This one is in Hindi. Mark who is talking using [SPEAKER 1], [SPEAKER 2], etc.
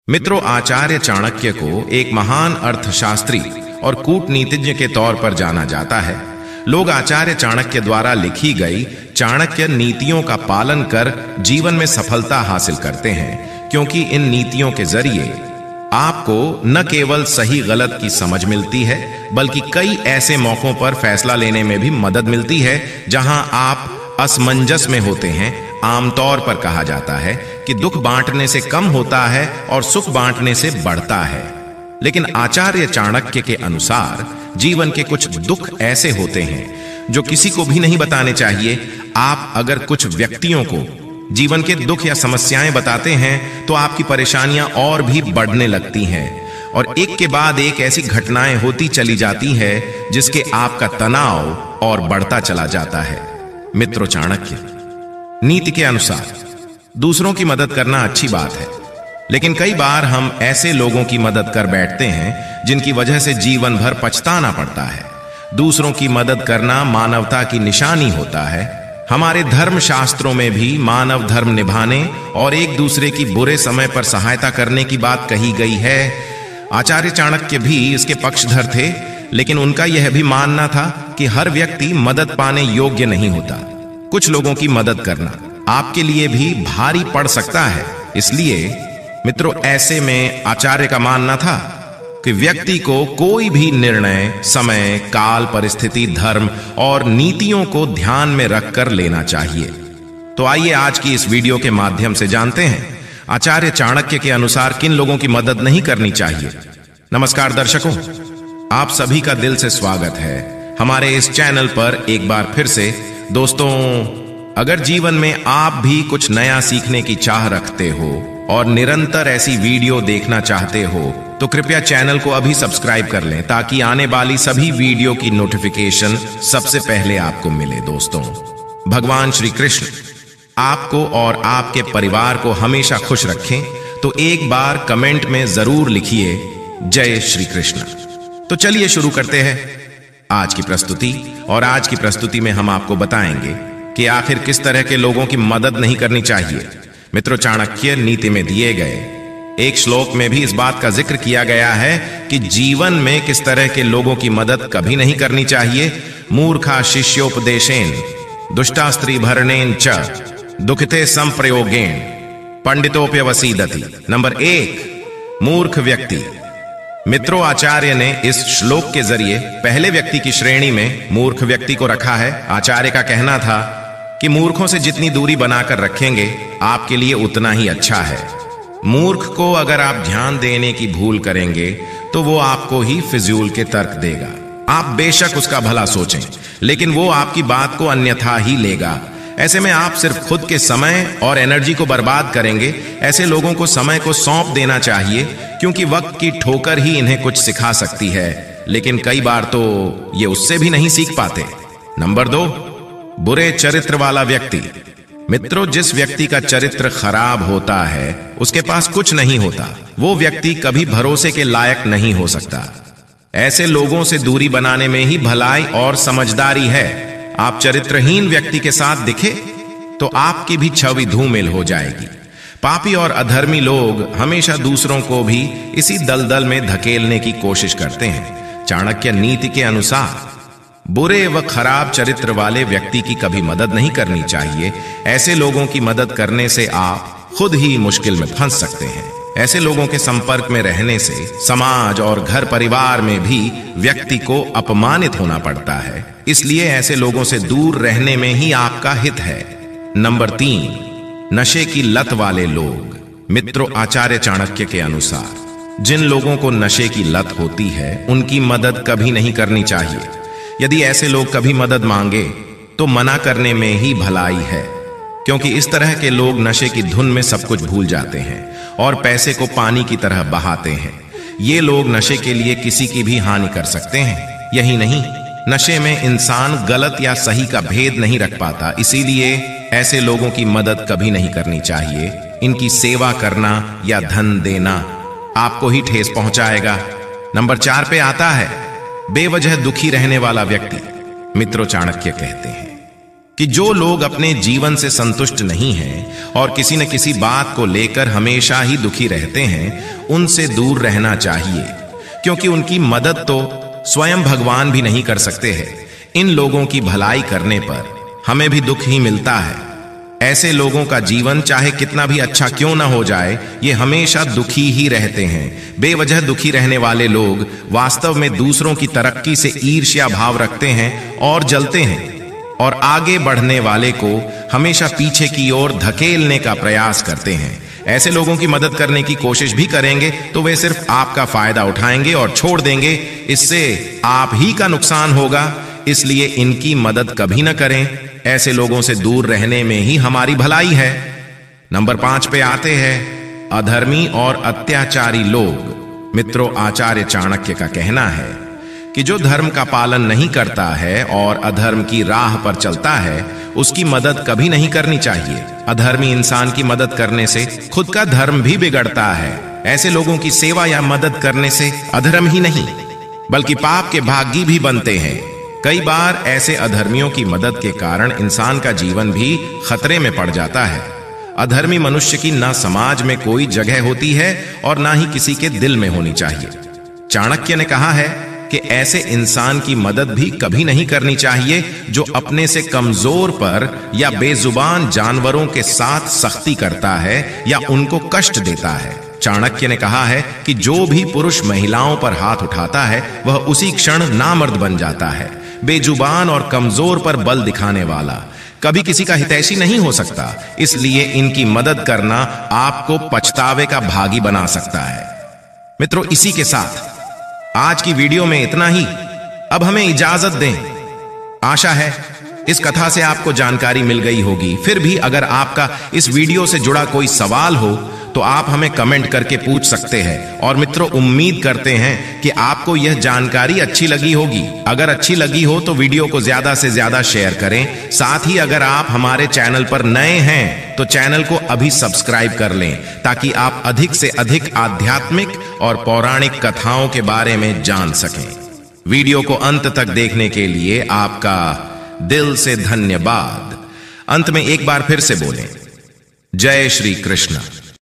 [SPEAKER 1] मित्रों, आचार्य चाणक्य को एक महान अर्थशास्त्री और कूटनीतिज्ञ के तौर पर जाना जाता है। लोग आचार्य चाणक्य द्वारा लिखी गई चाणक्य नीतियों का पालन कर जीवन में सफलता हासिल करते हैं, क्योंकि इन नीतियों के जरिए आपको न केवल सही गलत की समझ मिलती है, बल्कि कई ऐसे मौकों पर फैसला लेने में भी मदद मिलती है जहां आप असमंजस में होते हैं। आमतौर पर कहा जाता है कि दुख बांटने से कम होता है और सुख बांटने से बढ़ता है, लेकिन आचार्य चाणक्य के अनुसार जीवन के कुछ दुख ऐसे होते हैं जो किसी को भी नहीं बताने चाहिए। आप अगर कुछ व्यक्तियों को जीवन के दुख या समस्याएं बताते हैं तो आपकी परेशानियां और भी बढ़ने लगती हैं और एक के बाद एक ऐसी घटनाएं होती चली जाती है जिसके आपका तनाव और बढ़ता चला जाता है। मित्रों, चाणक्य नीति के अनुसार दूसरों की मदद करना अच्छी बात है, लेकिन कई बार हम ऐसे लोगों की मदद कर बैठते हैं जिनकी वजह से जीवन भर पछताना पड़ता है। दूसरों की मदद करना मानवता की निशानी होता है। हमारे धर्म शास्त्रों में भी मानव धर्म निभाने और एक दूसरे की बुरे समय पर सहायता करने की बात कही गई है। आचार्य चाणक्य भी इसके पक्षधर थे, लेकिन उनका यह भी मानना था कि हर व्यक्ति मदद पाने योग्य नहीं होता। कुछ लोगों की मदद करना आपके लिए भी भारी पड़ सकता है। इसलिए मित्रों, ऐसे में आचार्य का मानना था कि व्यक्ति को कोई भी निर्णय समय, काल, परिस्थिति, धर्म और नीतियों को ध्यान में रखकर लेना चाहिए। तो आइए आज की इस वीडियो के माध्यम से जानते हैं आचार्य चाणक्य के अनुसार किन लोगों की मदद नहीं करनी चाहिए। नमस्कार दर्शकों, आप सभी का दिल से स्वागत है हमारे इस चैनल पर एक बार फिर से। दोस्तों, अगर जीवन में आप भी कुछ नया सीखने की चाह रखते हो और निरंतर ऐसी वीडियो देखना चाहते हो तो कृपया चैनल को अभी सब्सक्राइब कर लें, ताकि आने वाली सभी वीडियो की नोटिफिकेशन सबसे पहले आपको मिले। दोस्तों, भगवान श्री कृष्ण आपको और आपके परिवार को हमेशा खुश रखें। तो एक बार कमेंट में जरूर लिखिए जय श्री कृष्ण। तो चलिए शुरू करते हैं आज की प्रस्तुति। और आज की प्रस्तुति में हम आपको बताएंगे कि आखिर किस तरह के लोगों की मदद नहीं करनी चाहिए। मित्रों, चाणक्य नीति में दिए गए एक श्लोक में भी इस बात का जिक्र किया गया है कि जीवन में किस तरह के लोगों की मदद कभी नहीं करनी चाहिए। मूर्खा शिष्योपदेशेन दुष्टास्त्री भरणेन च दुखिते संप्रयोगेन पंडितोप्यवसीदति। नंबर 1, मूर्ख व्यक्ति। मित्रों, आचार्य ने इस श्लोक के जरिए पहले व्यक्ति की श्रेणी में मूर्ख व्यक्ति को रखा है। आचार्य का कहना था कि मूर्खों से जितनी दूरी बनाकर रखेंगे आपके लिए उतना ही अच्छा है। मूर्ख को अगर आप ध्यान देने की भूल करेंगे तो वो आपको ही फिजूल के तर्क देगा। आप बेशक उसका भला सोचें, लेकिन वो आपकी बात को अन्यथा ही लेगा। ऐसे में आप सिर्फ खुद के समय और एनर्जी को बर्बाद करेंगे। ऐसे लोगों को समय को सौंप देना चाहिए, क्योंकि वक्त की ठोकर ही इन्हें कुछ सिखा सकती है, लेकिन कई बार तो ये उससे भी नहीं सीख पाते। नंबर 2, बुरे चरित्र वाला व्यक्ति। मित्रों, जिस व्यक्ति का चरित्र खराब होता है उसके पास कुछ नहीं होता। वो व्यक्ति कभी भरोसे के लायक नहीं हो सकता। ऐसे लोगों से दूरी बनाने में ही भलाई और समझदारी है। आप चरित्रहीन व्यक्ति के साथ दिखे तो आपकी भी छवि धूमिल हो जाएगी। पापी और अधर्मी लोग हमेशा दूसरों को भी इसी दलदल में धकेलने की कोशिश करते हैं। चाणक्य नीति के अनुसार बुरे व खराब चरित्र वाले व्यक्ति की कभी मदद नहीं करनी चाहिए। ऐसे लोगों की मदद करने से आप खुद ही मुश्किल में फंस सकते हैं। ऐसे लोगों के संपर्क में रहने से समाज और घर परिवार में भी व्यक्ति को अपमानित होना पड़ता है। इसलिए ऐसे लोगों से दूर रहने में ही आपका हित है। नंबर 3, नशे की लत वाले लोग। मित्रों, आचार्य चाणक्य के अनुसार जिन लोगों को नशे की लत होती है उनकी मदद कभी नहीं करनी चाहिए। यदि ऐसे लोग कभी मदद मांगे तो मना करने में ही भलाई है, क्योंकि इस तरह के लोग नशे की धुन में सब कुछ भूल जाते हैं और पैसे को पानी की तरह बहाते हैं। ये लोग नशे के लिए किसी की भी हानि कर सकते हैं। यही नहीं, नशे में इंसान गलत या सही का भेद नहीं रख पाता। इसीलिए ऐसे लोगों की मदद कभी नहीं करनी चाहिए। इनकी सेवा करना या धन देना आपको ही ठेस पहुंचाएगा। नंबर 4 पे आता है बेवजह दुखी रहने वाला व्यक्ति। मित्रों, चाणक्य कहते हैं कि जो लोग अपने जीवन से संतुष्ट नहीं हैं और किसी न किसी बात को लेकर हमेशा ही दुखी रहते हैं, उनसे दूर रहना चाहिए, क्योंकि उनकी मदद तो स्वयं भगवान भी नहीं कर सकते हैं। इन लोगों की भलाई करने पर हमें भी दुख ही मिलता है। ऐसे लोगों का जीवन चाहे कितना भी अच्छा क्यों ना हो जाए, ये हमेशा दुखी ही रहते हैं। बेवजह दुखी रहने वाले लोग वास्तव में दूसरों की तरक्की से ईर्ष्या भाव रखते हैं और जलते हैं, और आगे बढ़ने वाले को हमेशा पीछे की ओर धकेलने का प्रयास करते हैं। ऐसे लोगों की मदद करने की कोशिश भी करेंगे तो वे सिर्फ आपका फायदा उठाएंगे और छोड़ देंगे। इससे आप ही का नुकसान होगा, इसलिए इनकी मदद कभी न करें। ऐसे लोगों से दूर रहने में ही हमारी भलाई है। नंबर 5 पे आते हैं अधर्मी और अत्याचारी लोग। मित्रों, आचार्य चाणक्य का कहना है कि जो धर्म का पालन नहीं करता है और अधर्म की राह पर चलता है, उसकी मदद कभी नहीं करनी चाहिए। अधर्मी इंसान की मदद करने से खुद का धर्म भी बिगड़ता है। ऐसे लोगों की सेवा या मदद करने से अधर्म ही नहीं बल्कि पाप के भागी भी बनते हैं। कई बार ऐसे अधर्मियों की मदद के कारण इंसान का जीवन भी खतरे में पड़ जाता है। अधर्मी मनुष्य की ना समाज में कोई जगह होती है और ना ही किसी के दिल में होनी चाहिए। चाणक्य ने कहा है कि ऐसे इंसान की मदद भी कभी नहीं करनी चाहिए जो अपने से कमजोर पर या बेजुबान जानवरों के साथ सख्ती करता है या उनको कष्ट देता है। चाणक्य ने कहा है कि जो भी पुरुष महिलाओं पर हाथ उठाता है वह उसी क्षण नामर्द बन जाता है। बेजुबान और कमजोर पर बल दिखाने वाला कभी किसी का हितैषी नहीं हो सकता, इसलिए इनकी मदद करना आपको पछतावे का भागी बना सकता है। मित्रों, इसी के साथ आज की वीडियो में इतना ही। अब हमें इजाजत दें। आशा है इस कथा से आपको जानकारी मिल गई होगी। फिर भी अगर आपका इस वीडियो से जुड़ा कोई सवाल हो तो आप हमें कमेंट करके पूछ सकते हैं। और मित्रों, उम्मीद करते हैं कि आपको यह जानकारी अच्छी लगी होगी। अगर अच्छी लगी हो तो वीडियो को ज्यादा से ज्यादा शेयर करें। साथ ही अगर आप हमारे चैनल पर नए हैं तो चैनल को अभी सब्सक्राइब कर लें, ताकि आप अधिक से अधिक आध्यात्मिक और पौराणिक कथाओं के बारे में जान सकें। वीडियो को अंत तक देखने के लिए आपका दिल से धन्यवाद। अंत में एक बार फिर से बोलें, जय श्री कृष्ण।